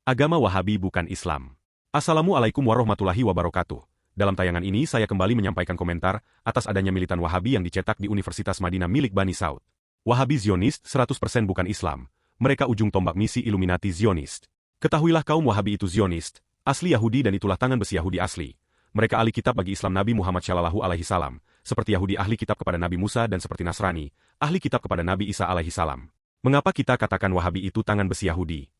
Agama Wahabi bukan Islam. Assalamualaikum warahmatullahi wabarakatuh. Dalam tayangan ini saya kembali menyampaikan komentar atas adanya militan Wahabi yang dicetak di Universitas Madinah milik Bani Saud. Wahabi Zionis 100% bukan Islam. Mereka ujung tombak misi Illuminati Zionis. Ketahuilah kaum Wahabi itu Zionis, asli Yahudi dan itulah tangan besi Yahudi asli. Mereka ahli kitab bagi Islam Nabi Muhammad Shallallahu Alaihi Salam, seperti Yahudi ahli kitab kepada Nabi Musa dan seperti Nasrani, ahli kitab kepada Nabi Isa Alaihi Salam. Mengapa kita katakan Wahabi itu tangan besi Yahudi?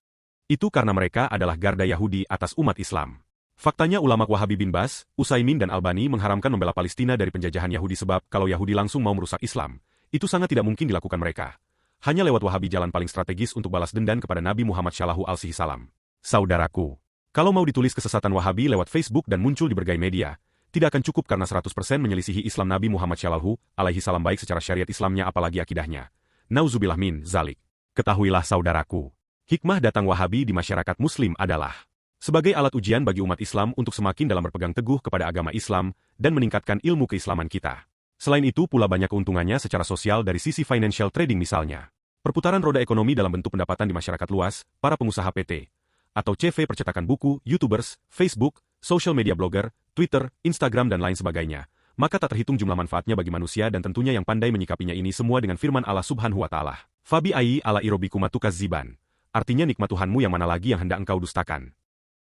Itu karena mereka adalah garda Yahudi atas umat Islam. Faktanya ulama Wahabi bin Bas, Utsaimin dan Albani mengharamkan membela Palestina dari penjajahan Yahudi sebab kalau Yahudi langsung mau merusak Islam, itu sangat tidak mungkin dilakukan mereka. Hanya lewat Wahabi jalan paling strategis untuk balas dendam kepada Nabi Muhammad Shallallahu Alaihi Salam. Saudaraku, kalau mau ditulis kesesatan Wahabi lewat Facebook dan muncul di berbagai media, tidak akan cukup karena 100% menyelisihi Islam Nabi Muhammad Shallallahu Alaihi Salam baik secara syariat Islamnya apalagi akidahnya. Nauzubillah min zalik. Ketahuilah saudaraku. Hikmah datang Wahabi di masyarakat Muslim adalah sebagai alat ujian bagi umat Islam untuk semakin dalam berpegang teguh kepada agama Islam dan meningkatkan ilmu keislaman kita. Selain itu pula banyak keuntungannya secara sosial dari sisi financial trading misalnya. Perputaran roda ekonomi dalam bentuk pendapatan di masyarakat luas, para pengusaha PT, atau CV percetakan buku, YouTubers, Facebook, social media blogger, Twitter, Instagram dan lain sebagainya. Maka tak terhitung jumlah manfaatnya bagi manusia dan tentunya yang pandai menyikapinya ini semua dengan firman Allah Subhanahu wa Ta'ala. Fabi ayyi ala irobikum tukazziban. Artinya nikmat Tuhanmu yang mana lagi yang hendak engkau dustakan.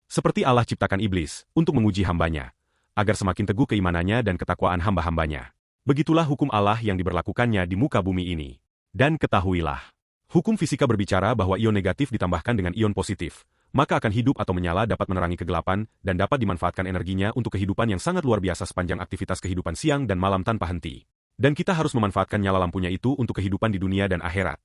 Seperti Allah ciptakan iblis, untuk menguji hambanya, agar semakin teguh keimanannya dan ketakwaan hamba-hambanya. Begitulah hukum Allah yang diberlakukannya di muka bumi ini. Dan ketahuilah, hukum fisika berbicara bahwa ion negatif ditambahkan dengan ion positif, maka akan hidup atau menyala dapat menerangi kegelapan dan dapat dimanfaatkan energinya untuk kehidupan yang sangat luar biasa sepanjang aktivitas kehidupan siang dan malam tanpa henti. Dan kita harus memanfaatkan nyala lampunya itu untuk kehidupan di dunia dan akhirat.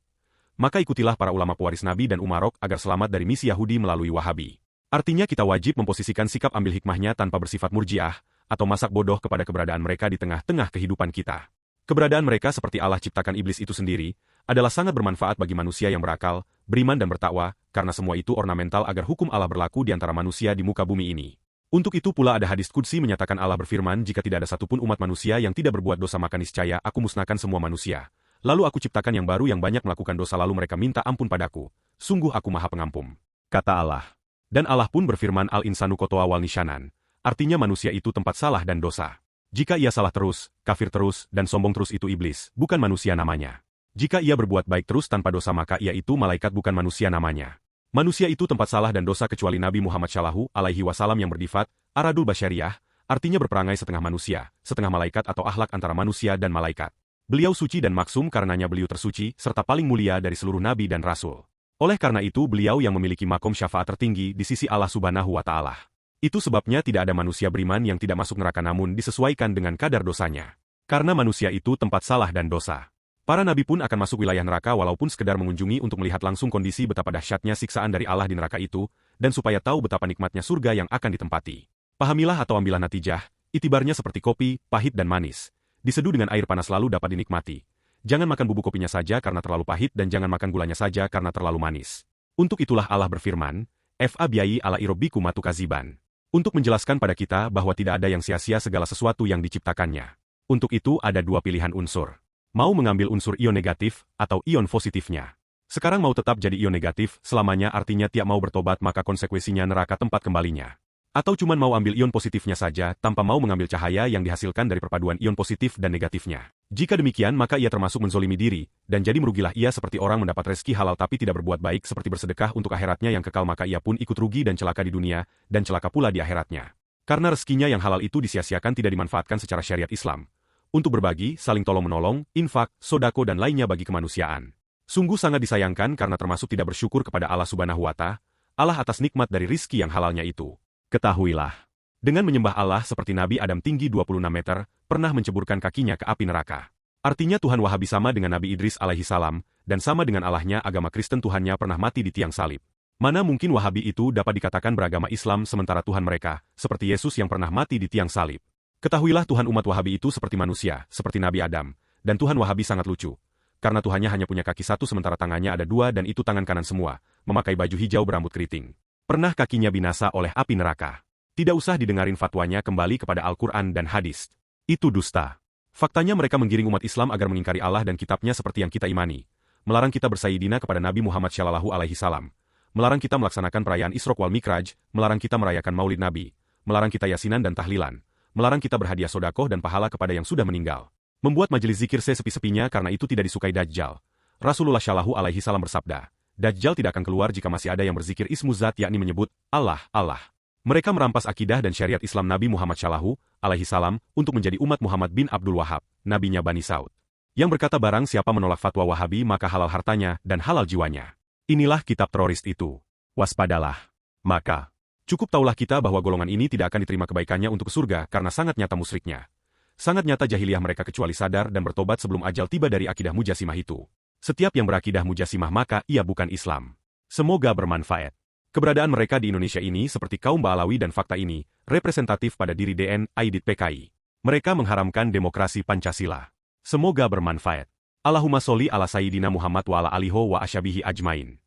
Maka ikutilah para ulama pewaris Nabi dan Umarok agar selamat dari misi Yahudi melalui Wahabi. Artinya kita wajib memposisikan sikap ambil hikmahnya tanpa bersifat murjiah, atau masak bodoh kepada keberadaan mereka di tengah-tengah kehidupan kita. Keberadaan mereka seperti Allah ciptakan iblis itu sendiri, adalah sangat bermanfaat bagi manusia yang berakal, beriman dan bertakwa, karena semua itu ornamental agar hukum Allah berlaku di antara manusia di muka bumi ini. Untuk itu pula ada hadis qudsi menyatakan Allah berfirman jika tidak ada satupun umat manusia yang tidak berbuat dosa maka niscaya aku musnahkan semua manusia. Lalu aku ciptakan yang baru yang banyak melakukan dosa lalu mereka minta ampun padaku. Sungguh aku maha pengampun. Kata Allah. Dan Allah pun berfirman al-insanu kotoa wal nisyanan. Artinya manusia itu tempat salah dan dosa. Jika ia salah terus, kafir terus, dan sombong terus itu iblis, bukan manusia namanya. Jika ia berbuat baik terus tanpa dosa maka ia itu malaikat bukan manusia namanya. Manusia itu tempat salah dan dosa kecuali Nabi Muhammad Shallallahu Alaihi Wasallam yang berdifat, aradul basyariah, artinya berperangai setengah manusia, setengah malaikat atau akhlak antara manusia dan malaikat. Beliau suci dan maksum karenanya beliau tersuci, serta paling mulia dari seluruh nabi dan rasul. Oleh karena itu beliau yang memiliki makom syafaat tertinggi di sisi Allah Subhanahu wa Ta'ala. Itu sebabnya tidak ada manusia beriman yang tidak masuk neraka namun disesuaikan dengan kadar dosanya. Karena manusia itu tempat salah dan dosa. Para nabi pun akan masuk wilayah neraka walaupun sekedar mengunjungi untuk melihat langsung kondisi betapa dahsyatnya siksaan dari Allah di neraka itu, dan supaya tahu betapa nikmatnya surga yang akan ditempati. Pahamilah atau ambillah natijah, itibarnya seperti kopi, pahit dan manis. Diseduh dengan air panas lalu dapat dinikmati. Jangan makan bubuk kopinya saja karena terlalu pahit dan jangan makan gulanya saja karena terlalu manis. Untuk itulah Allah berfirman, Fabiyayi ala irobikum tukaziban. Untuk menjelaskan pada kita bahwa tidak ada yang sia-sia segala sesuatu yang diciptakannya. Untuk itu ada dua pilihan unsur. Mau mengambil unsur ion negatif atau ion positifnya. Sekarang mau tetap jadi ion negatif selamanya artinya tiap mau bertobat maka konsekuensinya neraka tempat kembalinya. Atau cuman mau ambil ion positifnya saja, tanpa mau mengambil cahaya yang dihasilkan dari perpaduan ion positif dan negatifnya. Jika demikian maka ia termasuk menzolimi diri, dan jadi merugilah ia seperti orang mendapat rezeki halal tapi tidak berbuat baik seperti bersedekah untuk akhiratnya yang kekal maka ia pun ikut rugi dan celaka di dunia, dan celaka pula di akhiratnya. Karena rezekinya yang halal itu disia-siakan tidak dimanfaatkan secara syariat Islam. Untuk berbagi, saling tolong-menolong, infak, sodako dan lainnya bagi kemanusiaan. Sungguh sangat disayangkan karena termasuk tidak bersyukur kepada Allah Subhanahu wa Ta'ala atas nikmat dari rizki yang halalnya itu. Ketahuilah, dengan menyembah Allah seperti Nabi Adam tinggi 26 meter, pernah menceburkan kakinya ke api neraka. Artinya Tuhan Wahabi sama dengan Nabi Idris alaihi salam, dan sama dengan Allahnya agama Kristen Tuhannya pernah mati di tiang salib. Mana mungkin Wahabi itu dapat dikatakan beragama Islam sementara Tuhan mereka, seperti Yesus yang pernah mati di tiang salib. Ketahuilah Tuhan umat Wahabi itu seperti manusia, seperti Nabi Adam, dan Tuhan Wahabi sangat lucu. Karena Tuhannya hanya punya kaki satu sementara tangannya ada dua dan itu tangan kanan semua, memakai baju hijau berambut keriting. Pernah kakinya binasa oleh api neraka. Tidak usah didengarin fatwanya kembali kepada Al-Quran dan hadis. Itu dusta. Faktanya mereka menggiring umat Islam agar mengingkari Allah dan kitabnya seperti yang kita imani. Melarang kita bersayidina kepada Nabi Muhammad Shallallahu Alaihi Salam. melarang kita melaksanakan perayaan Isra wal Mikraj, melarang kita merayakan Maulid Nabi, melarang kita yasinan dan tahlilan, melarang kita berhadiah sodakoh dan pahala kepada yang sudah meninggal. Membuat majelis zikir sesepi-sepinya karena itu tidak disukai Dajjal. Rasulullah Shallallahu Alaihi Wasallam bersabda, Dajjal tidak akan keluar jika masih ada yang berzikir ismu zat yakni menyebut Allah, Allah. Mereka merampas akidah dan syariat Islam Nabi Muhammad Shallallahu Alaihi Wasallam untuk menjadi umat Muhammad bin Abdul Wahab, nabinya Bani Saud. Yang berkata barang siapa menolak fatwa Wahabi maka halal hartanya dan halal jiwanya. Inilah kitab teroris itu. Waspadalah. Maka, cukup taulah kita bahwa golongan ini tidak akan diterima kebaikannya untuk ke surga karena sangat nyata musyriknya. Sangat nyata jahiliyah mereka kecuali sadar dan bertobat sebelum ajal tiba dari akidah mujasimah itu. Setiap yang berakidah mujasimah maka ia bukan Islam. Semoga bermanfaat. Keberadaan mereka di Indonesia ini seperti kaum Ba'alawi dan fakta ini, representatif pada diri DN, Aidit PKI. Mereka mengharamkan demokrasi Pancasila. Semoga bermanfaat. Allahumma sholli ala Sayyidina Muhammad wa ala alihi wa ashabihi ajmain.